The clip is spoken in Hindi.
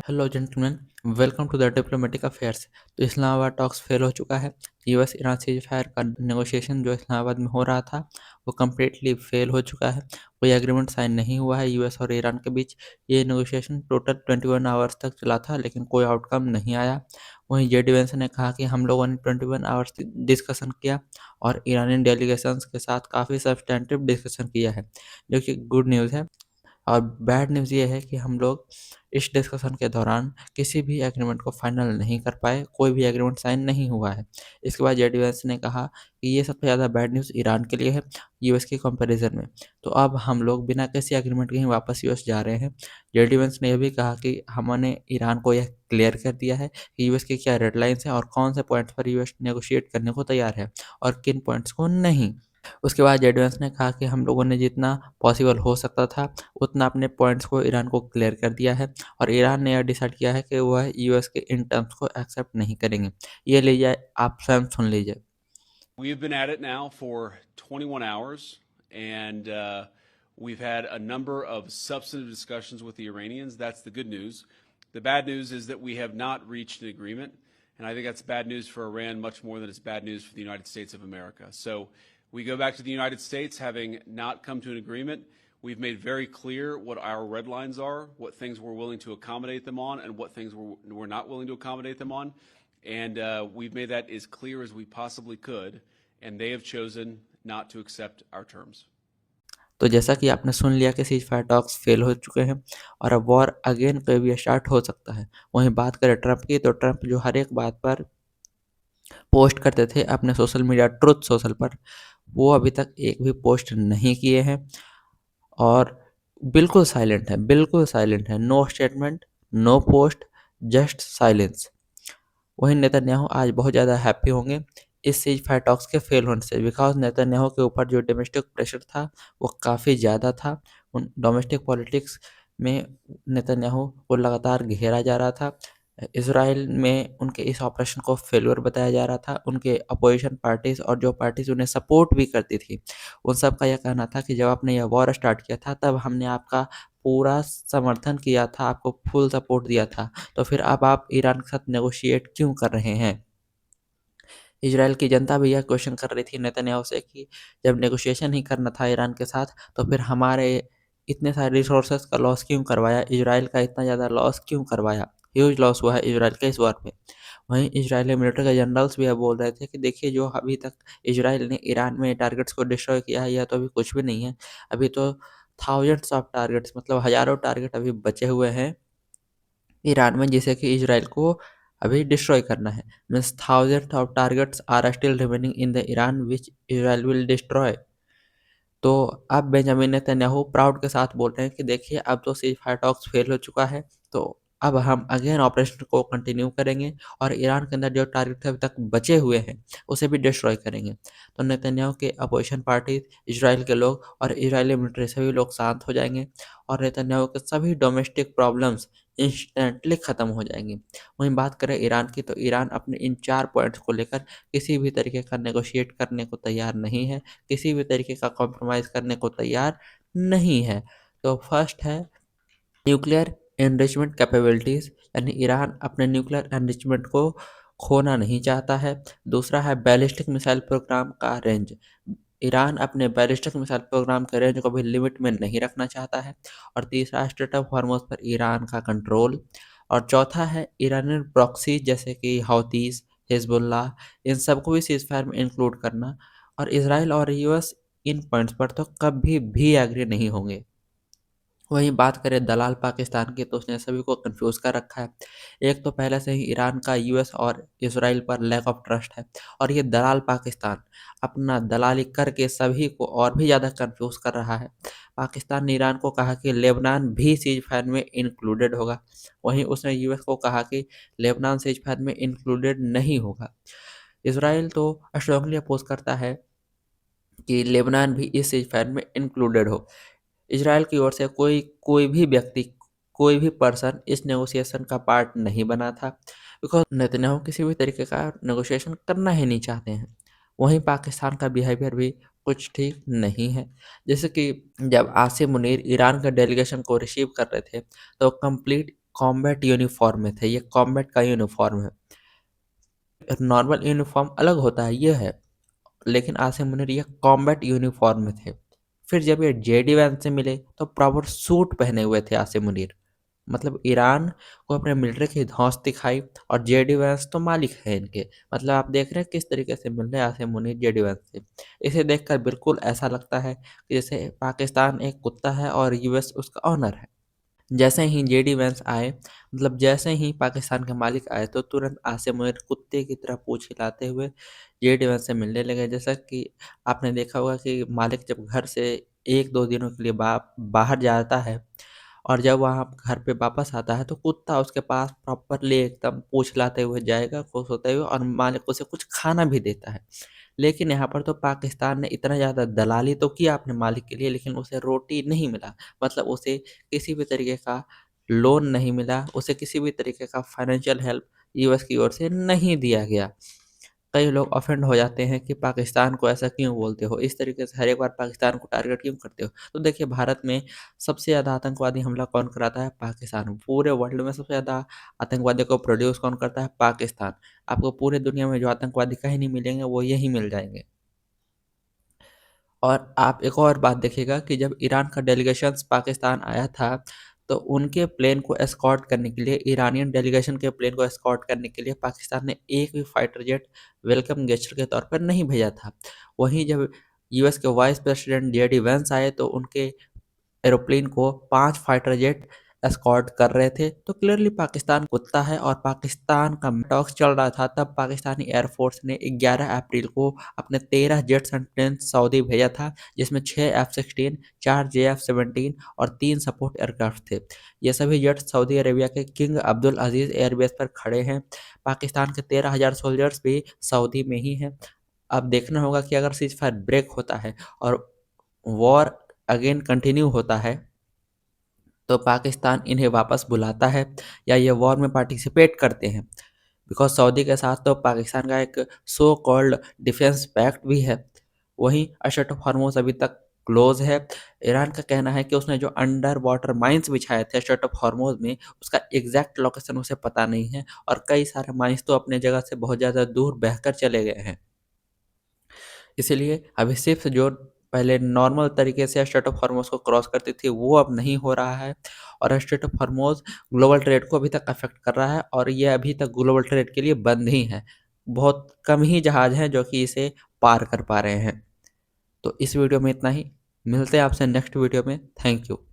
Hello gentleman, welcome to the diplomatic affairs. तो इस्लामाबाद टॉक्स फेल हो चुका है। यूएस ईरान सीज फायर का नेगोशिएशन जो इस्लामाबाद में हो रहा था वो कम्प्लीटली फेल हो चुका है। कोई एग्रीमेंट साइन नहीं हुआ है यूएस और ईरान के बीच। ये नेगोशिएशन टोटल 21 आवर्स तक चला था लेकिन कोई आउटकम नहीं आया। वहीं जेडी वेंस ने कहा कि हम लोगों ने 21 आवर्स डिस्कशन किया और ईरानी डेलीगेशंस के साथ काफ़ी सब्सटेंटिव डिस्कशन किया है, जो कि गुड न्यूज़ है। और बैड न्यूज़ ये है कि हम लोग इस डिस्कशन के दौरान किसी भी एग्रीमेंट को फाइनल नहीं कर पाए, कोई भी एग्रीमेंट साइन नहीं हुआ है। इसके बाद जेडी वेंस ने कहा कि ये सबसे ज़्यादा बैड न्यूज़ ईरान के लिए है यूएस के कंपैरिजन में। तो अब हम लोग बिना किसी एग्रीमेंट के ही वापस यूएस जा रहे हैं। जेडी वेंस ने यह भी कहा कि हमने ईरान को यह क्लियर कर दिया है कि यूएस की क्या रेड लाइन्स हैं और कौन से पॉइंट्स पर यूएस नेगोशिएट करने को तैयार है और किन पॉइंट्स को नहीं। उसके बाद जेडवेंस ने कहा कि हम लोगों ने जितना पॉसिबल हो सकता था उतना अपने पॉइंट्स को ईरान को क्लियर कर दिया है और ईरान ने यह डिसाइड किया है कि वह यूएस के इन टर्म्स को एक्सेप्ट नहीं करेंगे। ये लीजिए, आप स्वयं सुन लीजिए। We've been at it now for 21 hours, and we've had a number of substantive discussions with the Iranians. That's the good news. The bad news is that we have not reached an agreement, and I think that's bad news for Iran much more than it's bad news for the United States of America. So we go back to the United States having not come to an agreement. We've made very clear what our red lines are, what things we're willing to accommodate them on, and what things we're not willing to accommodate them on. And we've made that as clear as we possibly could, and they have chosen not to accept our terms. तो जैसा कि आपने सुन लिया कि सीज फायर टॉक्स फेल हो चुके हैं और अब वॉर अगेन कभी भी स्टार्ट हो सकता है। वहीं बात करें ट्रंप की, तो ट्रंप जो हर एक बात पर पोस्ट करते थे अपने सोशल मीडिया ट्रुथ सोशल पर, वो अभी तक एक भी पोस्ट नहीं किए हैं और बिल्कुल साइलेंट है, बिल्कुल साइलेंट है। No statement, no post, just silence. वहीं नेतन्याहू आज बहुत ज़्यादा हैप्पी होंगे इस सीज फायर टॉक्स के फेल होने से, बिकॉज नेतन्याहू के ऊपर जो डोमेस्टिक प्रेशर था वो काफ़ी ज़्यादा था। उन डोमेस्टिक पॉलिटिक्स में नेतन्याहू को लगातार घेरा जा रहा था। इसराइल में उनके इस ऑपरेशन को फेल्योर बताया जा रहा था। उनके अपोजिशन पार्टीज़ और जो पार्टीज़ उन्हें सपोर्ट भी करती थी, उन सब का यह कहना था कि जब आपने यह वॉर स्टार्ट किया था तब हमने आपका पूरा समर्थन किया था, आपको फुल सपोर्ट दिया था, तो फिर अब आप ईरान के साथ नेगोशिएट क्यों कर रहे हैं? इजराइल की जनता भी यह क्वेश्चन कर रही थी नेतन्याहू से कि जब नेगोशिएशन ही करना था ईरान के साथ तो फिर हमारे इतने सारे रिसोर्सेज का लॉस क्यों करवाया, इजराइल का इतना ज़्यादा लॉस क्यों करवाया। ह्यूज लॉस हुआ है इजराइल के इस वॉर में। वहीं इजरायली मिलिट्री के जनरल्स भी यह बोल रहे थे कि देखिए, जो अभी तक इजराइल ने ईरान में टारगेट्स को डिस्ट्रॉय किया है यह तो अभी कुछ भी नहीं है। अभी तो थाउजेंड्स ऑफ टारगेट्स, मतलब हज़ारों टारगेट अभी बचे हुए हैं ईरान में, जिसे कि इजराइल को अभी डिस्ट्रॉय करना है। Means thousand of targets are still remaining in the Iran which Israel will destroy. तो अब बेंजामिन नेतन्याहू प्राउड के साथ बोल रहे हैं कि देखिए, अब तो सीज फायर टॉक्स फेल हो चुका है, तो अब हम अगेन ऑपरेशन को कंटिन्यू करेंगे और ईरान के अंदर जो टारगेट अभी तक बचे हुए हैं उसे भी डिस्ट्रॉय करेंगे। तो नेतन्याहू के अपोजिशन पार्टी, इजराइल के लोग और इजरायली मिलिट्री सभी लोग शांत हो जाएंगे और नेतन्याहू के सभी डोमेस्टिक प्रॉब्लम्स इंस्टेंटली ख़त्म हो जाएंगी। वहीं बात करें ईरान की, तो ईरान अपने इन 4 पॉइंट्स को लेकर किसी भी तरीके का नेगोशिएट करने को तैयार नहीं है, किसी भी तरीके का कॉम्प्रोमाइज़ करने को तैयार नहीं है। तो फर्स्ट है न्यूक्लियर एनरिचमेंट कैपेबिलिटीज़, यानी ईरान अपने न्यूक्लियर एनरिचमेंट को खोना नहीं चाहता है। दूसरा है बैलिस्टिक मिसाइल प्रोग्राम का रेंज। ईरान अपने बैलिस्टिक मिसाइल प्रोग्राम के रेंज को भी लिमिट में नहीं रखना चाहता है। और तीसरा, स्ट्रेट ऑफ हॉर्मुज़ पर ईरान का कंट्रोल। और चौथा है ईरानियन प्रॉक्सी जैसे कि हौतीस, हिजबुल्लाह, इन सबको भी सीज़फायर में इंक्लूड करना। और इसराइल और यूएस इन पॉइंट्स पर तो कभी भी एग्री नहीं होंगे। वहीं बात करें दलाल पाकिस्तान की, तो उसने सभी को कन्फ्यूज़ कर रखा है। एक तो पहले से ही ईरान का यूएस और इसराइल पर लैक ऑफ ट्रस्ट है और ये दलाल पाकिस्तान अपना दलाली करके सभी को और भी ज़्यादा कन्फ्यूज़ कर रहा है। पाकिस्तान ने ईरान को कहा कि लेबनान भी सीज फायर में इंक्लूडेड होगा, वहीं उसने यूएस को कहा कि लेबनान सीज फायर में इंक्लूडेड नहीं होगा। इसराइल तो स्ट्रांगली अपोज करता है कि लेबनान भी इस सीज फायर में इंक्लूडेड हो। इजराइल की ओर से कोई भी व्यक्ति, कोई भी पर्सन इस नेगोशिएशन का पार्ट नहीं बना था, बिकॉज नेतन्याहू किसी भी तरीके का नेगोशिएशन करना ही नहीं चाहते हैं। वहीं पाकिस्तान का बिहेवियर भी कुछ ठीक नहीं है। जैसे कि जब आसिम मुनीर ईरान के डेलीगेशन को रिसीव कर रहे थे, तो कंप्लीट कॉम्बैट यूनिफॉर्म में थे। ये कॉम्बैट का यूनिफॉर्म है। नॉर्मल यूनिफॉर्म अलग होता है, ये है। लेकिन आसिम मुनीर ये कॉम्बैट यूनिफॉर्म में थे। फिर जब ये जेडी वैंस से मिले तो प्रॉपर सूट पहने हुए थे आसिम मुनीर। मतलब ईरान को अपने मिलिट्री की धौंस दिखाई, और जेडी वैंस तो मालिक है इनके। मतलब आप देख रहे हैं किस तरीके से मिल रहे हैं आसिम मुनीर जेडी वैंस से। इसे देखकर बिल्कुल ऐसा लगता है कि जैसे पाकिस्तान एक कुत्ता है और यूएस उसका ऑनर है। जैसे ही जेडी वैंस आए, मतलब जैसे ही पाकिस्तान के मालिक आए, तो तुरंत आसिम मुनीर कुत्ते की तरह पूंछ हिलाते हुए जेडी वैंस से मिलने लगे। जैसा कि आपने देखा होगा कि मालिक जब घर से 1-2 दिनों के लिए बाहर जाता है, और जब वहाँ घर पे वापस आता है, तो कुत्ता उसके पास प्रॉपरली एकदम पूँछ हिलाते हुए जाएगा, खुश होते हुए, और मालिक उसे कुछ खाना भी देता है। लेकिन यहाँ पर तो पाकिस्तान ने इतना ज़्यादा दलाली तो किया अपने मालिक के लिए, लेकिन उसे रोटी नहीं मिला। मतलब उसे किसी भी तरीके का लोन नहीं मिला, उसे किसी भी तरीके का फाइनेंशियल हेल्प यूएस की ओर से नहीं दिया गया। कई लोग ऑफेंड हो जाते हैं कि पाकिस्तान को ऐसा क्यों बोलते हो? इस तरीके से हर एक बार पाकिस्तान को टारगेट क्यों करते हो? तो देखिए, भारत में सबसे ज़्यादा आतंकवादी हमला कौन कराता है? पाकिस्तान। पूरे वर्ल्ड में सबसे ज़्यादा आतंकवादियों को प्रोड्यूस कौन करता है? पाकिस्तान। आपको पूरे दुनिया में जो आतंकवादी कहीं नहीं मिलेंगे, वो यहीं मिल जाएँगे। और आप एक और बात देखिएगा कि जब ईरान का डेलीगेशंस पाकिस्तान आया था, तो उनके प्लेन को एस्कॉर्ट करने के लिए, ईरानियन डेलीगेशन के प्लेन को एस्कॉर्ट करने के लिए पाकिस्तान ने एक भी फाइटर जेट वेलकम गेस्चर के तौर पर नहीं भेजा था। वहीं जब यूएस के वाइस प्रेसिडेंट जेडी वेंस आए, तो उनके एरोप्लेन को 5 फाइटर जेट एस्कॉर्ट कर रहे थे। तो क्लियरली पाकिस्तान कुत्ता है, और पाकिस्तान का टॉक्स चल रहा था, तब पाकिस्तानी एयरफोर्स ने 11 अप्रैल को अपने 13 जेट्स एंड प्लेन्स सऊदी भेजा था, जिसमें 6 F-16, 4 JF-17 और 3 सपोर्ट एयरक्राफ्ट थे। ये सभी जेट सऊदी अरेबिया के किंग अब्दुल अजीज़ एयरबेस पर खड़े हैं। पाकिस्तान के 13,000 सोल्जर्स भी सऊदी में ही हैं। अब देखना होगा कि अगर सीज़ फायर ब्रेक होता है और वॉर अगेन कंटिन्यू होता है, तो पाकिस्तान इन्हें वापस बुलाता है या ये वॉर में पार्टिसिपेट करते हैं। बिकॉज़ सऊदी के साथ तो पाकिस्तान का एक सो कॉल्ड डिफेंस पैक्ट भी है। वहीं स्ट्रेट ऑफ हॉर्मुज़ अभी तक क्लोज़ है। ईरान का कहना है कि उसने जो अंडर वाटर माइन्स बिछाए थे स्ट्रेट ऑफ हॉर्मुज़ में, उसका एग्ज़ैक्ट लोकेशन उसे पता नहीं है, और कई सारे माइन्स तो अपने जगह से बहुत ज़्यादा दूर बहकर चले गए हैं। इसीलिए अभी सिर्फ जो पहले नॉर्मल तरीके से स्ट्रेट ऑफ हॉर्मुज़ को क्रॉस करती थी, वो अब नहीं हो रहा है, और straight of Hormuz global trade को अभी तक अफ़ेक्ट कर रहा है, और ये अभी तक ग्लोबल ट्रेड के लिए बंद ही है। बहुत कम ही जहाज़ हैं जो कि इसे पार कर पा रहे हैं। तो इस वीडियो में इतना ही। मिलते हैं आपसे नेक्स्ट वीडियो में। Thank you.